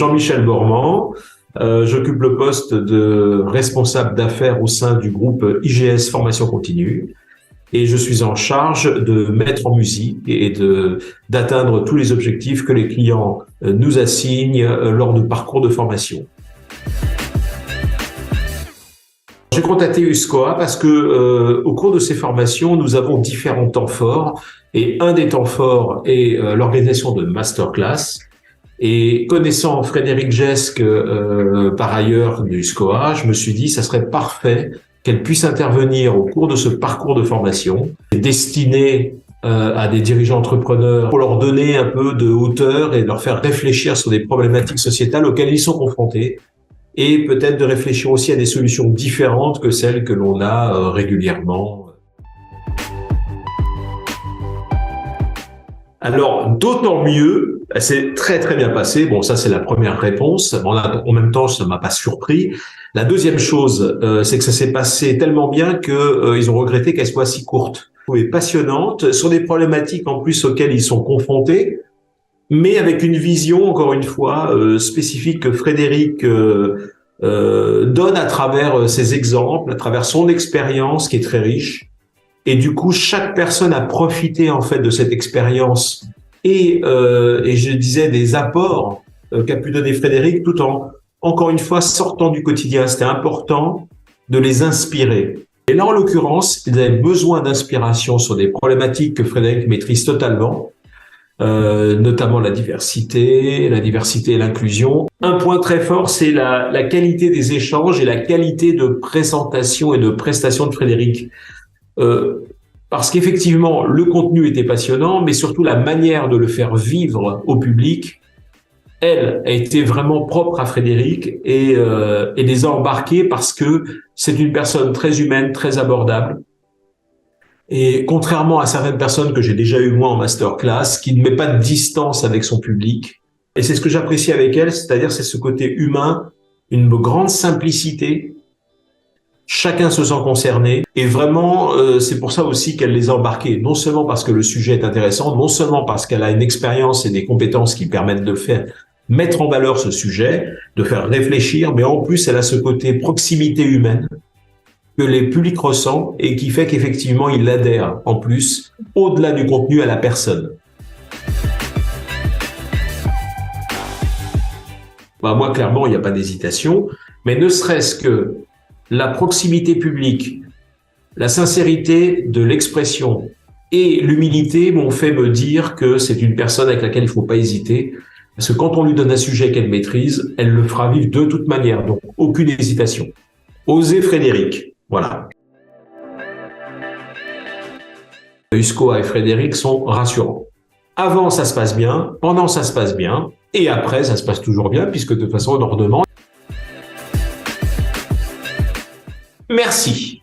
Jean-Michel Bormand. J'occupe le poste de responsable d'affaires au sein du groupe IGS Formation Continue et je suis en charge de mettre en musique et d'atteindre tous les objectifs que les clients nous assignent lors de parcours de formation. J'ai contacté USCOA parce que au cours de ces formations, nous avons différents temps forts et un des temps forts est l'organisation de masterclass. Et connaissant Frédéric Gesque, par ailleurs du SCOA, je me suis dit ça serait parfait qu'elle puisse intervenir au cours de ce parcours de formation destiné à des dirigeants entrepreneurs pour leur donner un peu de hauteur et leur faire réfléchir sur des problématiques sociétales auxquelles ils sont confrontés et peut-être de réfléchir aussi à des solutions différentes que celles que l'on a régulièrement. Alors, d'autant mieux, c'est très très bien passé. Bon, ça c'est la première réponse. En même temps, ça m'a pas surpris. La deuxième chose, c'est que ça s'est passé tellement bien que ils ont regretté qu'elle soit si courte. Et passionnante sur des problématiques en plus auxquelles ils sont confrontés, mais avec une vision encore une fois spécifique que Frédéric donne à travers ses exemples, à travers son expérience qui est très riche. Et du coup, chaque personne a profité en fait de cette expérience et je disais des apports qu'a pu donner Frédéric, tout en encore une fois sortant du quotidien. C'était important de les inspirer. Et là, en l'occurrence, ils avaient besoin d'inspiration sur des problématiques que Frédéric maîtrise totalement, notamment la diversité et l'inclusion. Un point très fort, c'est la qualité des échanges et la qualité de présentation et de prestation de Frédéric. Parce qu'effectivement, le contenu était passionnant, mais surtout la manière de le faire vivre au public, elle, a été vraiment propre à Frédéric et les a embarqués parce que c'est une personne très humaine, très abordable. Et contrairement à certaines personnes que j'ai déjà eues moi en masterclass, qui ne met pas de distance avec son public. Et c'est ce que j'apprécie avec elle, c'est-à-dire c'est ce côté humain, une grande simplicité. Chacun se sent concerné et vraiment, c'est pour ça aussi qu'elle les a embarqués. Non seulement parce que le sujet est intéressant, non seulement parce qu'elle a une expérience et des compétences qui permettent de faire mettre en valeur ce sujet, de faire réfléchir, mais en plus, elle a ce côté proximité humaine que les publics ressentent et qui fait qu'effectivement, ils adhèrent en plus, au-delà du contenu, à la personne. Bah, moi, clairement, il n'y a pas d'hésitation, mais ne serait-ce que la proximité publique, la sincérité de l'expression et l'humilité m'ont fait me dire que c'est une personne avec laquelle il ne faut pas hésiter. Parce que quand on lui donne un sujet qu'elle maîtrise, elle le fera vivre de toute manière. Donc, aucune hésitation. Osez Frédéric. Voilà. USCOA et Frédéric sont rassurants. Avant, ça se passe bien. Pendant, ça se passe bien. Et après, ça se passe toujours bien puisque de toute façon, on leur demande. Merci.